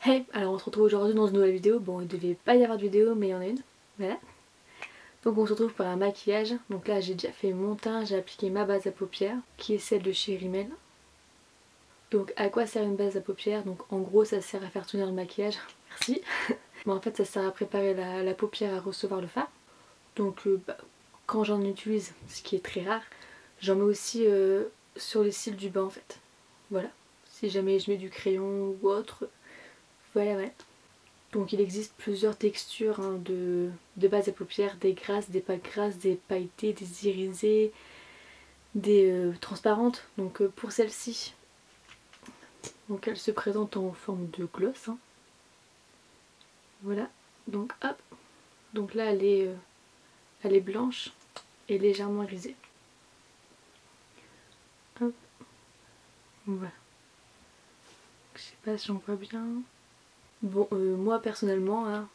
Hey, alors on se retrouve aujourd'hui dans une nouvelle vidéo. Bon, il devait pas y avoir de vidéo, mais il y en a une. Voilà. Donc on se retrouve pour un maquillage. Donc là j'ai déjà fait mon teint, j'ai appliqué ma base à paupières, qui est celle de chez Rimmel. Donc à quoi sert une base à paupières? Donc en gros ça sert à faire tenir le maquillage. Merci. Mais en fait ça sert à préparer la paupière à recevoir le fard. Donc quand j'en utilise, ce qui est très rare, j'en mets aussi sur les cils du bas en fait. Voilà. Si jamais je mets du crayon ou autre, voilà. Donc il existe plusieurs textures de base à paupières, des grasses, des pas grasses, des pailletées, des irisées, des transparentes. Donc pour celle-ci, donc elle se présente en forme de gloss. Hein. Voilà. Donc hop. Donc là elle est blanche et légèrement irisée. Hop. Voilà. Je sais pas si on voit bien. Bon, moi personnellement, hein,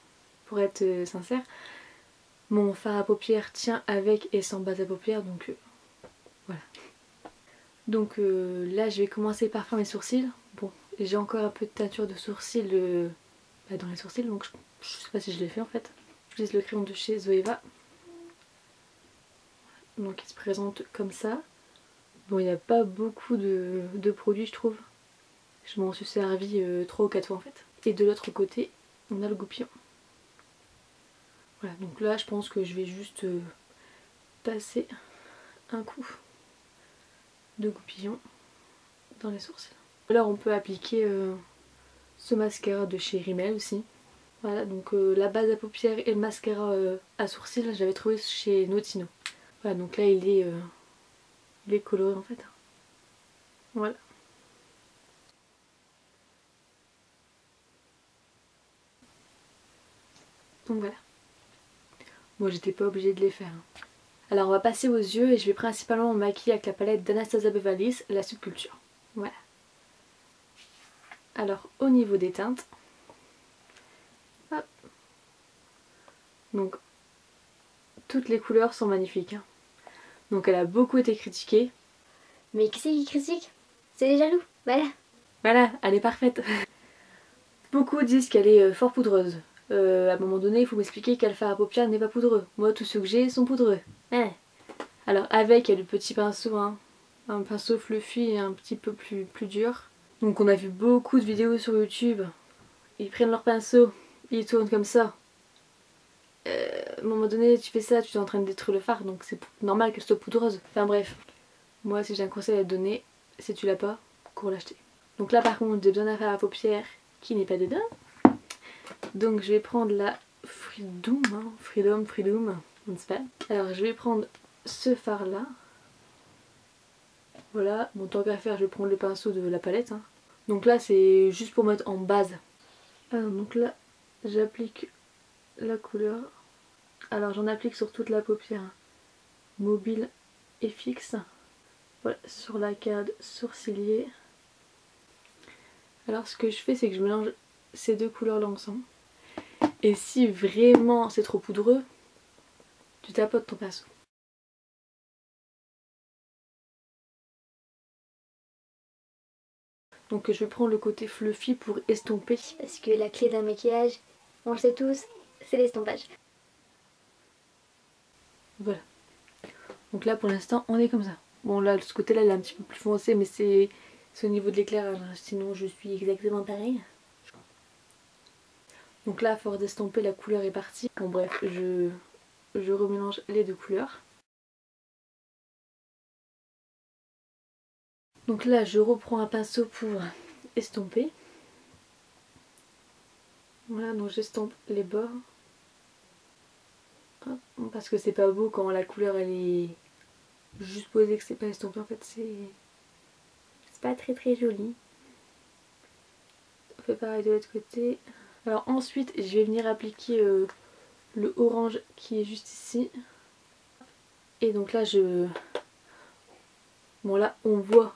pour être sincère, mon fard à paupières tient avec et sans base à paupières, donc voilà. Donc là je vais commencer par faire mes sourcils. Bon, j'ai encore un peu de teinture de sourcils dans les sourcils, donc je sais pas si je l'ai fait en fait. J'utilise le crayon de chez Zoeva. Donc il se présente comme ça. Bon, il n'y a pas beaucoup de produits je trouve. Je m'en suis servi 3 ou 4 fois en fait. Et de l'autre côté, on a le goupillon. Voilà, donc là je pense que je vais juste passer un coup de goupillon dans les sourcils. Là on peut appliquer ce mascara de chez Rimmel aussi. Voilà, donc la base à paupières et le mascara à sourcils, je l'avais trouvé chez Notino. Voilà, donc là il est coloré en fait. Voilà. Donc voilà. Moi j'étais pas obligée de les faire. Hein. Alors on va passer aux yeux et je vais principalement me maquiller avec la palette d'Anastasia Beverly Hills, la Subculture. Voilà. Alors au niveau des teintes, hop. Donc toutes les couleurs sont magnifiques. Hein. Donc elle a beaucoup été critiquée. Mais qui c'est qui critique? C'est les jaloux, voilà. Voilà, elle est parfaite. Beaucoup disent qu'elle est fort poudreuse. À un moment donné, il faut m'expliquer quel fard à paupières n'est pas poudreux. Moi, tous ceux que j'ai sont poudreux. Ouais. Alors avec, il y a le petit pinceau, hein, un pinceau fluffy et un petit peu plus dur. Donc on a vu beaucoup de vidéos sur YouTube. Ils prennent leur pinceau, ils tournent comme ça. À un moment donné, tu fais ça, tu es en train de détruire le fard, donc c'est normal qu'elle soit poudreuse. Enfin bref, moi si j'ai un conseil à te donner, si tu l'as pas, cours l'acheter. Donc là par contre, j'ai besoin d'un fard à paupières qui n'est pas dedans. Donc je vais prendre la Freedom, hein, Freedom, on ne sait pas. Alors je vais prendre ce fard là. Voilà, bon tant qu'à faire je vais prendre le pinceau de la palette. Hein. Donc là c'est juste pour mettre en base. Alors donc là j'applique la couleur. Alors j'en applique sur toute la paupière, hein, mobile et fixe. Voilà, sur l'arcade sourcilier. Alors ce que je fais c'est que je mélange ces deux couleurs là ensemble. Et si vraiment c'est trop poudreux, tu tapotes ton pinceau. Donc je vais prendre le côté fluffy pour estomper. Parce que la clé d'un maquillage, on le sait tous, c'est l'estompage. Voilà. Donc là pour l'instant on est comme ça. Bon là de ce côté là il est un petit peu plus foncé mais c'est au niveau de l'éclairage. Sinon je suis exactement pareil. Donc là à force d'estomper la couleur est partie. Bon bref je remélange les deux couleurs. Donc là je reprends un pinceau pour estomper. Voilà donc j'estompe les bords. Hop, parce que c'est pas beau quand la couleur elle est juste posée que c'est pas estompé en fait c'est pas très joli. On fait pareil de l'autre côté. Alors ensuite je vais venir appliquer le orange qui est juste ici. Et donc là bon là on voit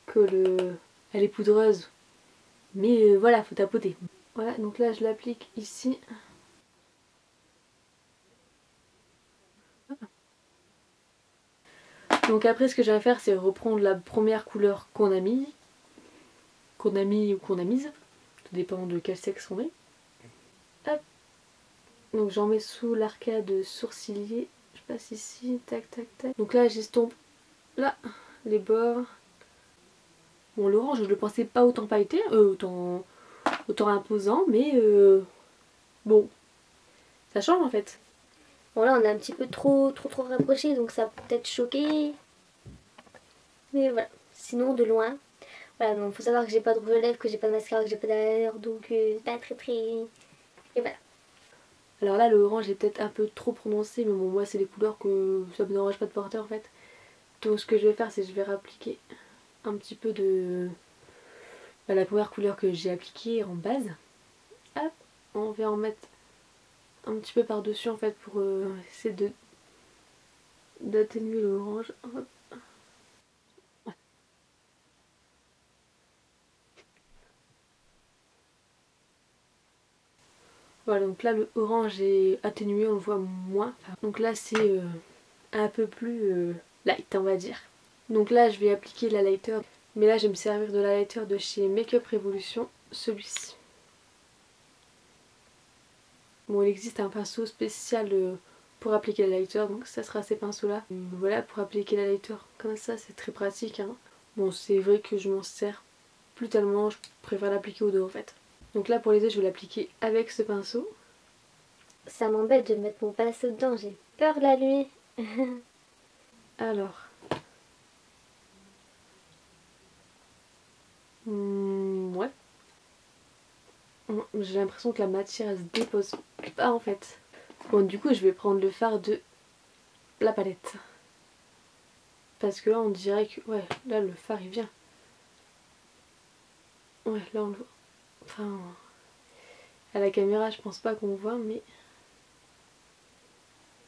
que elle est poudreuse. Mais voilà, faut tapoter. Voilà, donc là je l'applique ici. Donc après ce que je vais faire c'est reprendre la première couleur qu'on a mis ou qu'on a mise. tout dépend de quel sexe on est. Hop. Donc j'en mets sous l'arcade sourcilier, je passe ici, tac tac tac. Donc là j'estompe là les bords. Bon, l'orange je le pensais pas autant pailleté, autant imposant, mais bon, ça change en fait. Bon là on est un petit peu trop rapproché donc ça peut peut-être choquer. Mais voilà, sinon de loin. Voilà, donc faut savoir que j'ai pas de rouge à lèvres, que j'ai pas de mascara, que j'ai pas d'eyeliner, donc pas très... Et voilà. Alors là l'orange est peut-être un peu trop prononcé, mais bon moi c'est les couleurs que ça me dérange pas de porter en fait. Donc ce que je vais faire c'est que je vais réappliquer un petit peu de la première couleur que j'ai appliquée en base. Hop, on va en mettre un petit peu par dessus en fait pour essayer d'atténuer l'orange. Voilà, donc là le orange est atténué, on le voit moins. Donc là c'est un peu plus light on va dire. Donc là je vais appliquer l'highlighter, mais là je vais me servir de l'highlighter de chez Makeup Revolution, celui-ci. Bon, il existe un pinceau spécial pour appliquer l'highlighter, donc ça sera ces pinceaux là. Voilà, pour appliquer l'highlighter comme ça c'est très pratique hein. Bon, c'est vrai que je m'en sers plus tellement, je préfère l'appliquer au dos en fait. Donc là pour les yeux je vais l'appliquer avec ce pinceau. Ça m'embête de mettre mon pinceau dedans, j'ai peur de la nuit. Alors, ouais. J'ai l'impression que la matière elle se dépose pas en fait. Bon, du coup je vais prendre le fard de la palette. Parce que là on dirait que, ouais, là le fard il vient. Ouais, là on le voit. Enfin, à la caméra je pense pas qu'on voit, mais...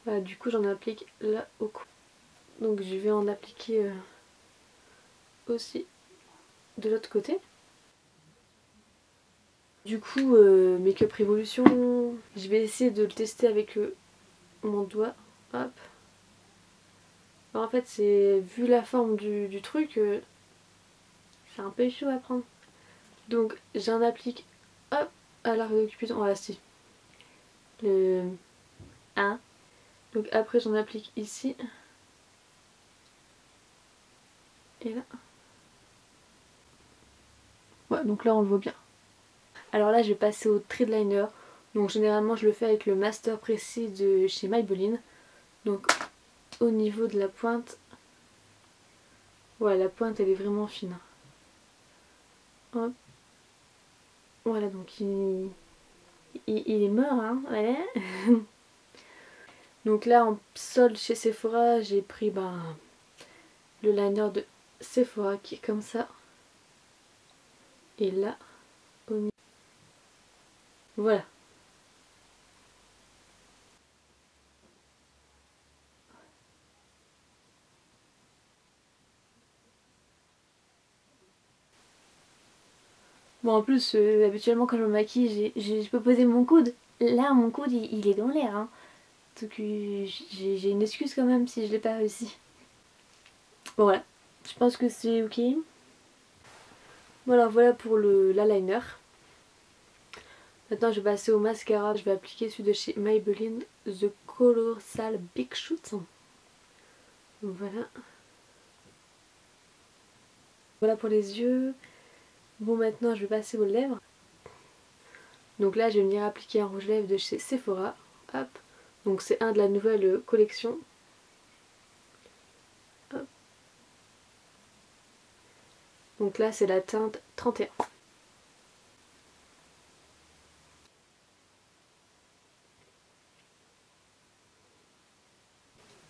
Voilà, du coup j'en applique là au cou. Donc je vais en appliquer aussi de l'autre côté. Du coup, Makeup Revolution, je vais essayer de le tester avec mon doigt. Hop. Alors, en fait, c'est vu la forme du truc, c'est un peu chaud à prendre. Donc j'en applique, hop, à l'arc de Cupidon. Voilà, si. Le 1. Donc après j'en applique ici. Et là. Ouais, donc là on le voit bien. Alors là je vais passer au thread liner. Donc généralement je le fais avec le Master Précis de chez Maybelline. Donc au niveau de la pointe, ouais, la pointe elle est vraiment fine. Hop. Voilà, donc il est mort hein, voilà. Donc là en solde chez Sephora j'ai pris le liner de Sephora qui est comme ça. Et là, au milieu. Voilà. Bon, en plus, habituellement quand je me maquille, je peux poser mon coude. Là, mon coude, il est dans l'air. Hein. Donc j'ai une excuse quand même si je l'ai pas réussi. Bon, voilà. Je pense que c'est ok. Voilà pour l'eyeliner. Maintenant, je vais passer au mascara. Je vais appliquer celui de chez Maybelline, The Colossal Big Shoot. Voilà. Voilà pour les yeux. Bon, maintenant, je vais passer aux lèvres. Donc là je vais venir appliquer un rouge à lèvres de chez Sephora. Hop. Donc c'est un de la nouvelle collection. Hop. Donc là c'est la teinte 31.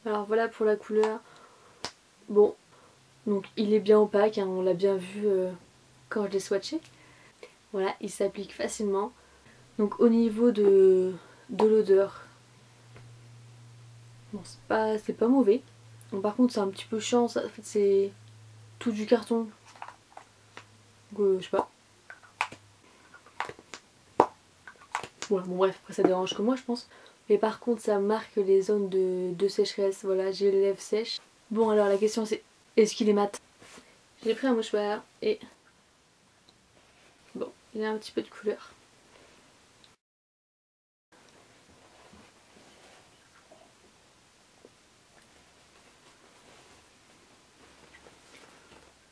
Alors voilà pour la couleur. Bon, donc il est bien opaque, hein, on l'a bien vu quand je l'ai swatché. Voilà, il s'applique facilement. Donc au niveau de l'odeur, bon c'est pas mauvais. Bon, par contre c'est un petit peu chiant, ça, en fait c'est tout du carton. Donc je sais pas. Voilà, bon bref, après ça dérange que moi je pense. Mais par contre ça marque les zones de sécheresse. Voilà, j'ai les lèvres sèches. Bon alors la question c'est, est-ce qu'il est mat? J'ai pris un mouchoir et... Bon, Il a un petit peu de couleur.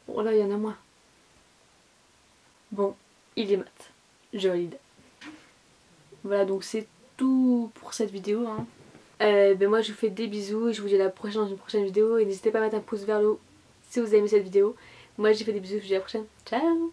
Bon là il y en a moins. Bon, il est mat. Je valide. Voilà, donc c'est tout pour cette vidéo. Hein. Ben moi je vous fais des bisous et je vous dis à la prochaine dans une prochaine vidéo. Et n'hésitez pas à mettre un pouce vers le haut si vous avez aimé cette vidéo. Moi j'ai fait des bisous, je vous dis à la prochaine. Ciao.